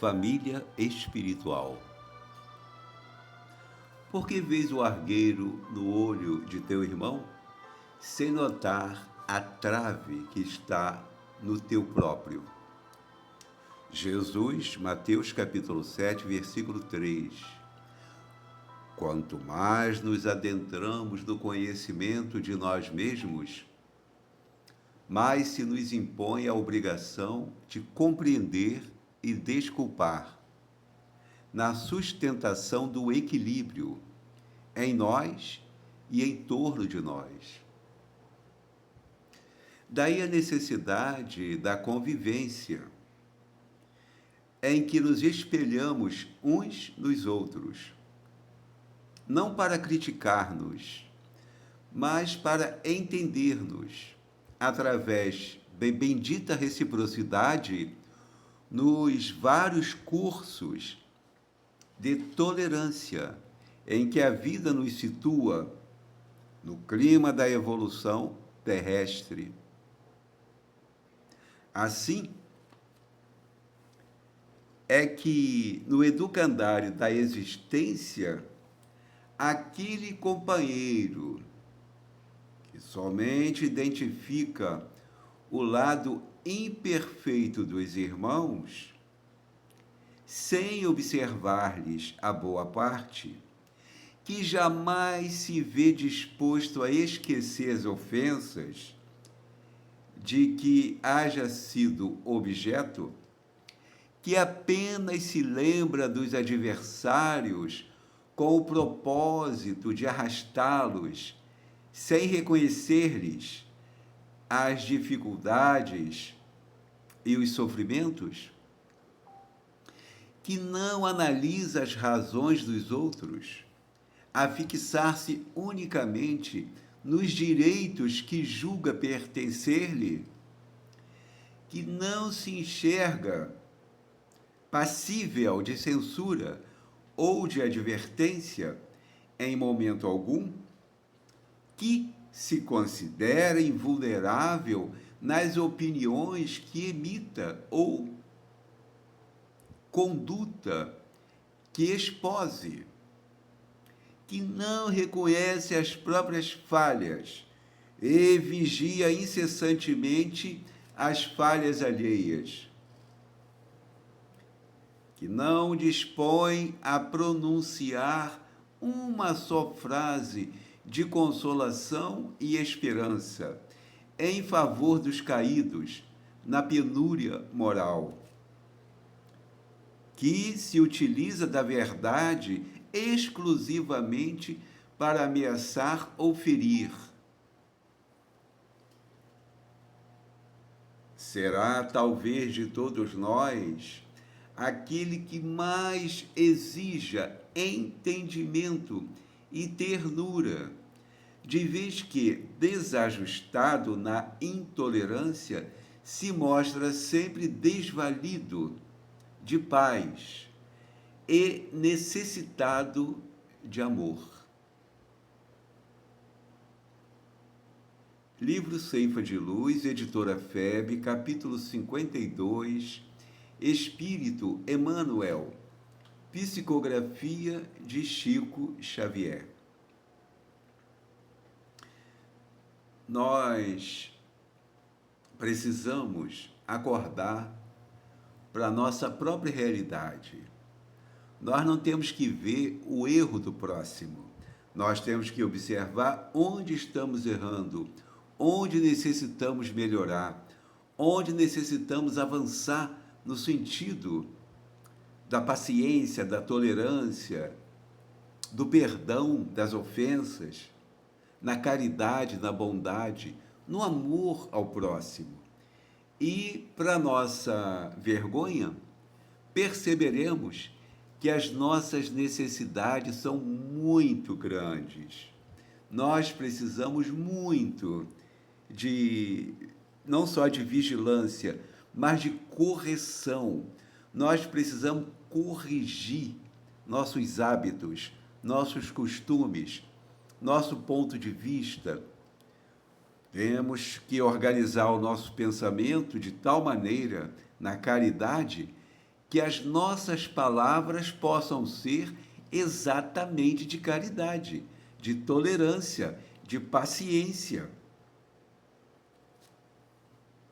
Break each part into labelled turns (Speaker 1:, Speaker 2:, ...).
Speaker 1: Família espiritual. Por que vês o argueiro no olho de teu irmão, sem notar a trave que está no teu próprio? Jesus, Mateus capítulo 7, versículo 3. Quanto mais nos adentramos no conhecimento de nós mesmos, mais se nos impõe a obrigação de compreender e desculpar, na sustentação do equilíbrio em nós e em torno de nós. Daí a necessidade da convivência, em que nos espelhamos uns nos outros, não para criticar-nos, mas para entender-nos, através da bendita reciprocidade nos vários cursos de tolerância em que a vida nos situa no clima da evolução terrestre. Assim, é que no educandário da existência, aquele companheiro que somente identifica o lado imperfeito dos irmãos, sem observar-lhes a boa parte, que jamais se vê disposto a esquecer as ofensas de que haja sido objeto, que apenas se lembra dos adversários com o propósito de arrastá-los, sem reconhecer-lhes as dificuldades e os sofrimentos, que não analisa as razões dos outros, a fixar-se unicamente nos direitos que julga pertencer-lhe, que não se enxerga passível de censura ou de advertência em momento algum, que se considera invulnerável nas opiniões que emita ou conduta que expose, que não reconhece as próprias falhas e vigia incessantemente as falhas alheias, que não dispõe a pronunciar uma só frase de consolação e esperança em favor dos caídos na penúria moral, que se utiliza da verdade exclusivamente para ameaçar ou ferir. Será, talvez, de todos nós, aquele que mais exija entendimento e ternura, de vez que, desajustado na intolerância, se mostra sempre desvalido de paz e necessitado de amor. Livro Ceifa de Luz, editora FEB, capítulo 52, Espírito Emmanuel, psicografia de Chico Xavier. Nós precisamos acordar para a nossa própria realidade. Nós não temos que ver o erro do próximo. Nós temos que observar onde estamos errando, onde necessitamos melhorar, onde necessitamos avançar no sentido da paciência, da tolerância, do perdão das ofensas, na caridade, na bondade, no amor ao próximo. E, para nossa vergonha, perceberemos que as nossas necessidades são muito grandes. Nós precisamos muito não só de vigilância, mas de correção. Nós precisamos corrigir nossos hábitos, nossos costumes, nosso ponto de vista. Temos que organizar o nosso pensamento de tal maneira, na caridade, que as nossas palavras possam ser exatamente de caridade, de tolerância, de paciência.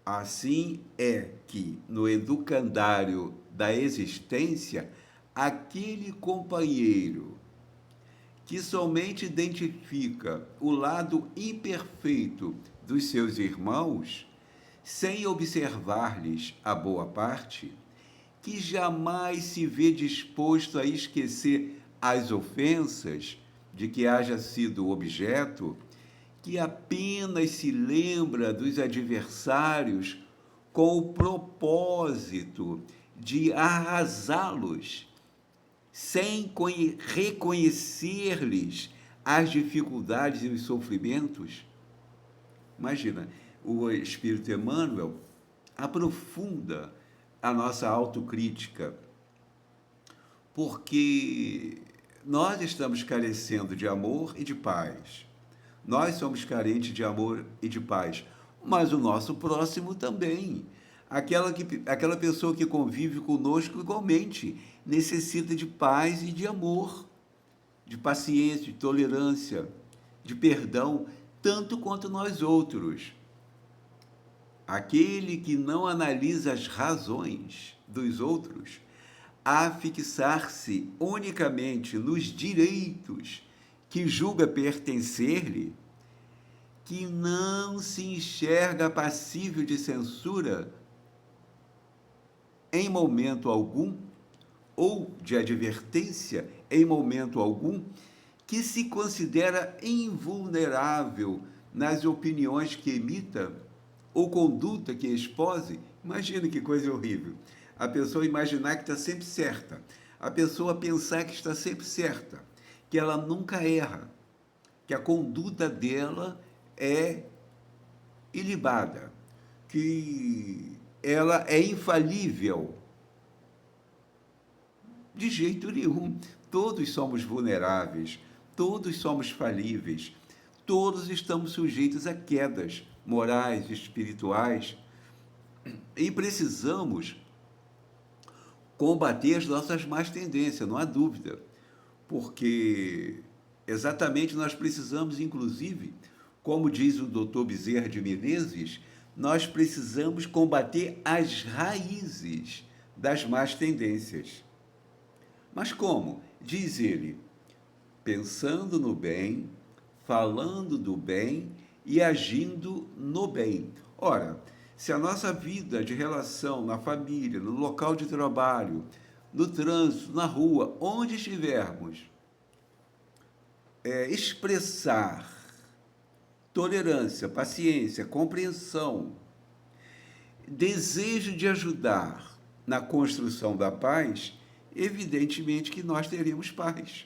Speaker 1: Assim é que, no educandário da existência, aquele companheiro que somente identifica o lado imperfeito dos seus irmãos, sem observar-lhes a boa parte, que jamais se vê disposto a esquecer as ofensas de que haja sido objeto, que apenas se lembra dos adversários com o propósito de arrasá-los, sem reconhecer-lhes as dificuldades e os sofrimentos. Imagina, o Espírito Emmanuel aprofunda a nossa autocrítica, porque nós estamos carecendo de amor e de paz. Nós somos carentes de amor e de paz, mas o nosso próximo também. Aquela pessoa que convive conosco igualmente necessita de paz e de amor, de paciência, de tolerância, de perdão, tanto quanto nós outros. Aquele que não analisa as razões dos outros, a fixar-se unicamente nos direitos que julga pertencer-lhe, que não se enxerga passível de censura em momento algum, ou de advertência em momento algum, que se considera invulnerável nas opiniões que emita ou conduta que expose. Imagina que coisa horrível. A pessoa imaginar que está sempre certa, a pessoa pensar que está sempre certa, que ela nunca erra, que a conduta dela é ilibada, que ela é infalível. De jeito nenhum. Todos somos vulneráveis, todos somos falíveis, todos estamos sujeitos a quedas morais, espirituais, e precisamos combater as nossas más tendências, não há dúvida, porque exatamente nós precisamos, inclusive, como diz o Dr. Bezerra de Menezes, nós precisamos combater as raízes das más tendências. Mas como? Diz ele, pensando no bem, falando do bem e agindo no bem. Ora, se a nossa vida de relação na família, no local de trabalho, no trânsito, na rua, onde estivermos, expressar tolerância, paciência, compreensão, desejo de ajudar na construção da paz, evidentemente que nós teremos paz.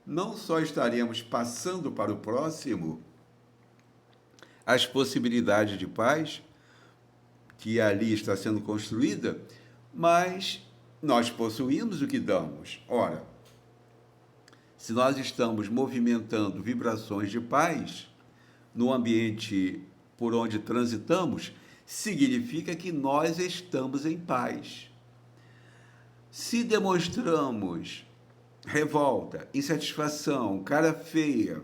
Speaker 1: Não só estaremos passando para o próximo as possibilidades de paz que ali está sendo construída, mas nós possuímos o que damos. Ora, se nós estamos movimentando vibrações de paz no ambiente por onde transitamos, significa que nós estamos em paz. Se demonstramos revolta, insatisfação, cara feia,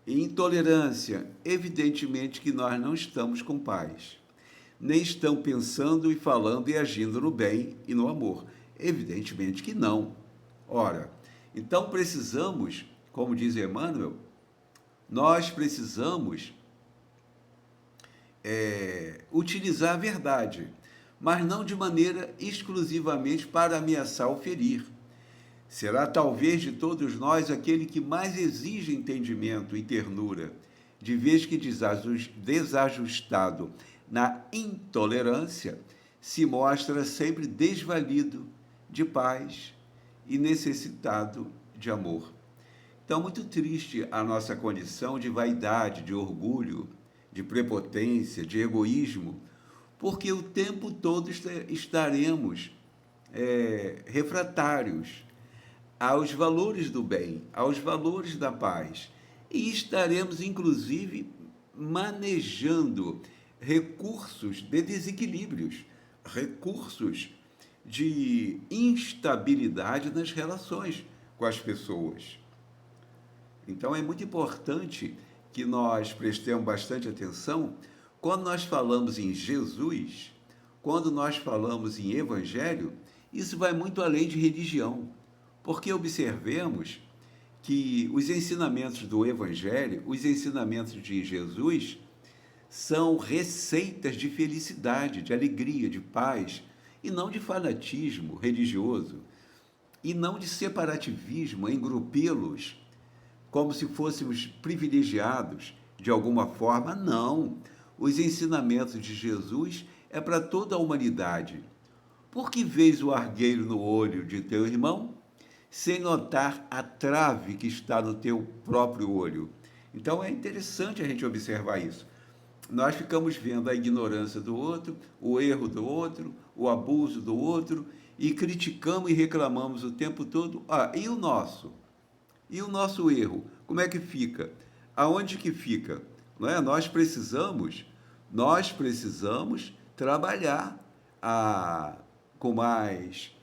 Speaker 1: intolerância, evidentemente que nós não estamos com paz. Nem estão pensando e falando e agindo no bem e no amor. Evidentemente que não. Ora, então precisamos, como diz Emmanuel, nós precisamos utilizar a verdade, mas não de maneira exclusivamente para ameaçar ou ferir. Será talvez de todos nós aquele que mais exige entendimento e ternura, de vez que desajustado na intolerância, se mostra sempre desvalido de paz e necessitado de amor. Então, muito triste a nossa condição de vaidade, de orgulho, de prepotência, de egoísmo, porque o tempo todo estaremos refratários aos valores do bem, aos valores da paz, e estaremos, inclusive, manejando recursos de desequilíbrios, recursos de instabilidade nas relações com as pessoas. Então é muito importante que nós prestemos bastante atenção quando nós falamos em Jesus, quando nós falamos em Evangelho, isso vai muito além de religião, porque observemos que os ensinamentos do Evangelho, os ensinamentos de Jesus, são receitas de felicidade, de alegria, de paz, e não de fanatismo religioso, e não de separativismo, engrupi-los como se fôssemos privilegiados de alguma forma. Não. Os ensinamentos de Jesus é para toda a humanidade. Por que vês o argueiro no olho de teu irmão, sem notar a trave que está no teu próprio olho? Então é interessante a gente observar isso. Nós ficamos vendo a ignorância do outro, o erro do outro, o abuso do outro, e criticamos e reclamamos o tempo todo. E o nosso? E o nosso erro? Como é que fica? Aonde que fica? Não é? Nós precisamos trabalhar com mais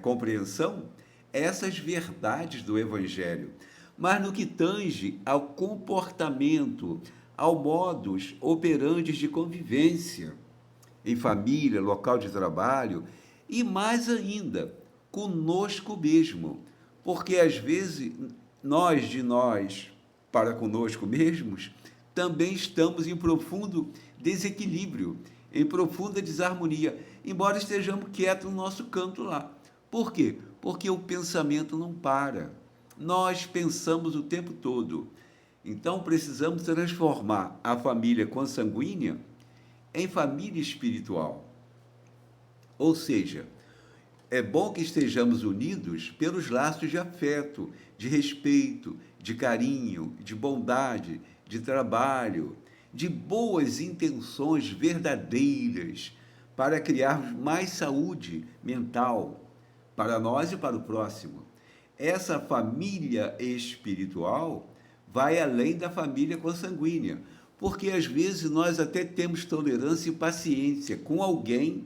Speaker 1: compreensão essas verdades do Evangelho. Mas no que tange ao comportamento, ao modus operandi de convivência, em família, local de trabalho, e mais ainda, conosco mesmo. Porque às vezes nós para conosco mesmos, também estamos em profundo desequilíbrio, em profunda desarmonia, embora estejamos quietos no nosso canto lá. Por quê? Porque o pensamento não para. Nós pensamos o tempo todo. Então, precisamos transformar a família consanguínea em família espiritual. Ou seja, é bom que estejamos unidos pelos laços de afeto, de respeito, de carinho, de bondade, de trabalho, de boas intenções verdadeiras para criarmos mais saúde mental para nós e para o próximo. Essa família espiritual vai além da família consanguínea, porque às vezes nós até temos tolerância e paciência com alguém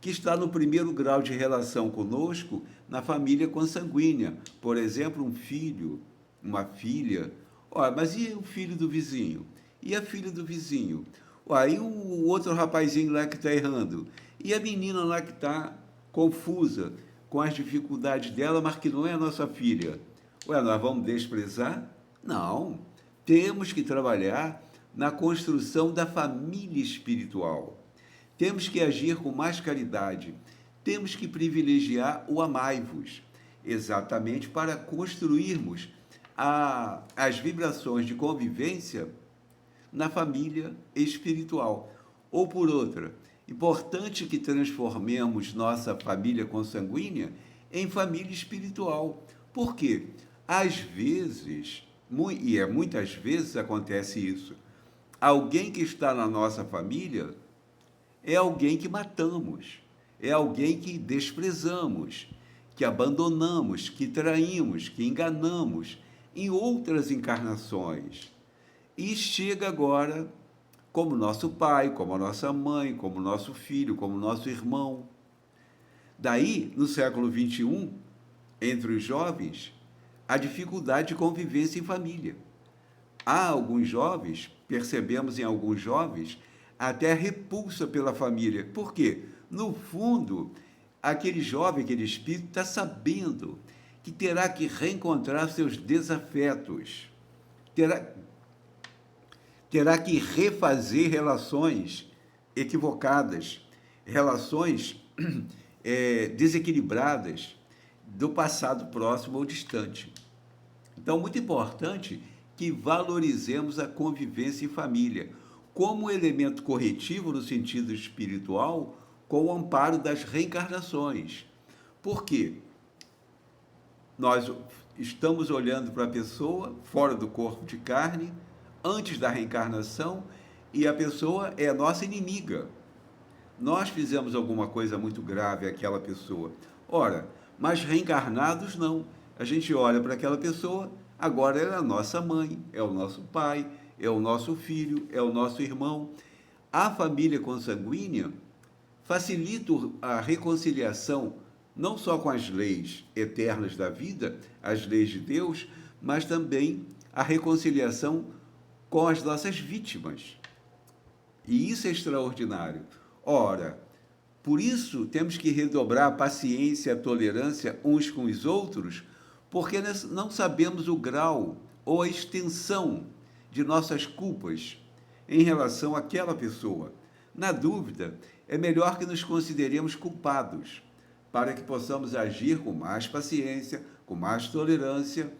Speaker 1: que está no primeiro grau de relação conosco na família consanguínea. Por exemplo, um filho, uma filha. Mas e o filho do vizinho? E a filha do vizinho? E o outro rapazinho lá que está errando? E a menina lá que está confusa com as dificuldades dela, mas que não é a nossa filha? Nós vamos desprezar? Não. Temos que trabalhar na construção da família espiritual. Temos que agir com mais caridade. Temos que privilegiar o amai-vos, exatamente para construirmos as vibrações de convivência na família espiritual. Ou por outra, importante que transformemos nossa família consanguínea em família espiritual. Por quê? Às vezes, muitas vezes acontece isso. Alguém que está na nossa família é alguém que matamos, é alguém que desprezamos, que abandonamos, que traímos, que enganamos em outras encarnações. E chega agora como nosso pai, como a nossa mãe, como nosso filho, como nosso irmão. Daí, no século XXI, entre os jovens, a dificuldade de convivência em família. Há alguns jovens, percebemos em alguns jovens, até a repulsa pela família. Por quê? No fundo, aquele jovem, aquele espírito, está sabendo que terá que reencontrar seus desafetos, terá que refazer relações equivocadas, relações desequilibradas do passado próximo ou distante. Então, muito importante que valorizemos a convivência em família como elemento corretivo no sentido espiritual, com o amparo das reencarnações. Por quê? Nós estamos olhando para a pessoa fora do corpo de carne, antes da reencarnação, e a pessoa é a nossa inimiga. Nós fizemos alguma coisa muito grave àquela pessoa. Mas reencarnados não. A gente olha para aquela pessoa, agora ela é a nossa mãe, é o nosso pai, é o nosso filho, é o nosso irmão. A família consanguínea facilita a reconciliação não só com as leis eternas da vida, as leis de Deus, mas também a reconciliação com as nossas vítimas. E isso é extraordinário. Ora, por isso temos que redobrar a paciência e a tolerância uns com os outros, porque não sabemos o grau ou a extensão de nossas culpas em relação àquela pessoa. Na dúvida, é melhor que nos consideremos culpados, para que possamos agir com mais paciência, com mais tolerância,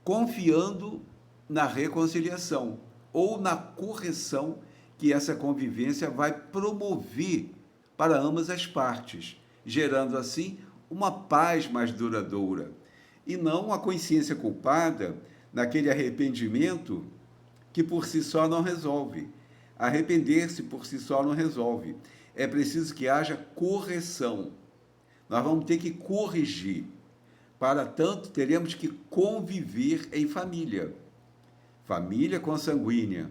Speaker 1: confiando na reconciliação ou na correção que essa convivência vai promover para ambas as partes, gerando assim uma paz mais duradoura e não a consciência culpada naquele arrependimento que por si só não resolve. Arrepender-se por si só não resolve. É preciso que haja correção. Nós vamos ter que corrigir. Para tanto, teremos que conviver em família. Família consanguínea,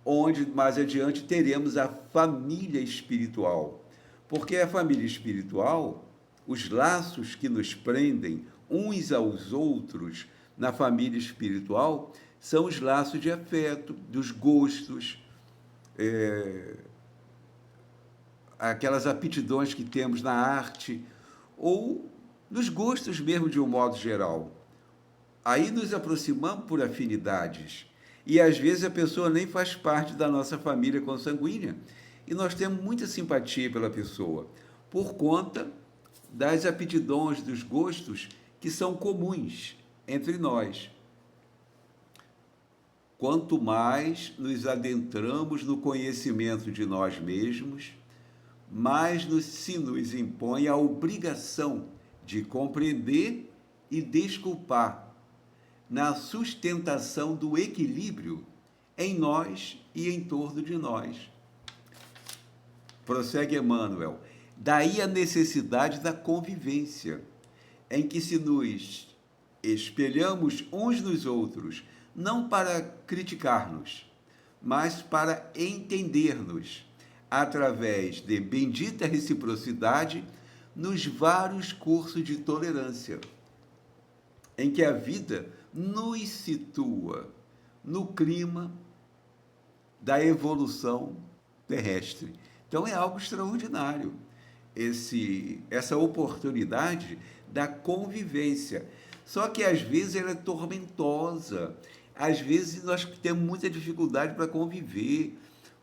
Speaker 1: onde mais adiante teremos a família espiritual. Porque a família espiritual, os laços que nos prendem uns aos outros na família espiritual, são os laços de afeto, dos gostos, aquelas aptidões que temos na arte, ou nos gostos mesmo de um modo geral. Aí nos aproximamos por afinidades. E às vezes a pessoa nem faz parte da nossa família consanguínea. E nós temos muita simpatia pela pessoa, por conta das aptidões, dos gostos que são comuns entre nós. Quanto mais nos adentramos no conhecimento de nós mesmos, mais se nos impõe a obrigação de compreender e desculpar na sustentação do equilíbrio em nós e em torno de nós. Prossegue Emmanuel. Daí a necessidade da convivência, em que se nos espelhamos uns nos outros, não para criticar-nos, mas para entender-nos, através de bendita reciprocidade nos vários cursos de tolerância, em que a vida nos situa no clima da evolução terrestre. Então é algo extraordinário, essa oportunidade da convivência. Só que às vezes ela é tormentosa, às vezes nós temos muita dificuldade para conviver,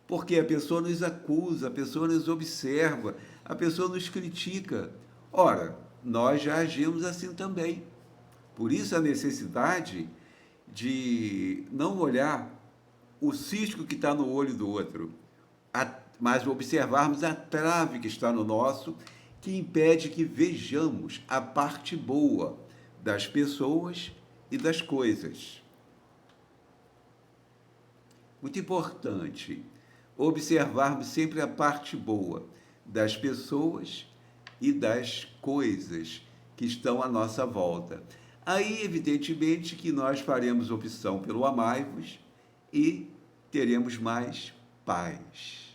Speaker 1: porque a pessoa nos acusa, a pessoa nos observa, a pessoa nos critica. Ora, nós já agimos assim também. Por isso a necessidade de não olhar o cisco que está no olho do outro, mas observarmos a trave que está no nosso, que impede que vejamos a parte boa das pessoas e das coisas. Muito importante observarmos sempre a parte boa das pessoas e das coisas que estão à nossa volta. Aí, evidentemente, que nós faremos opção pelo amai-vos e teremos mais paz.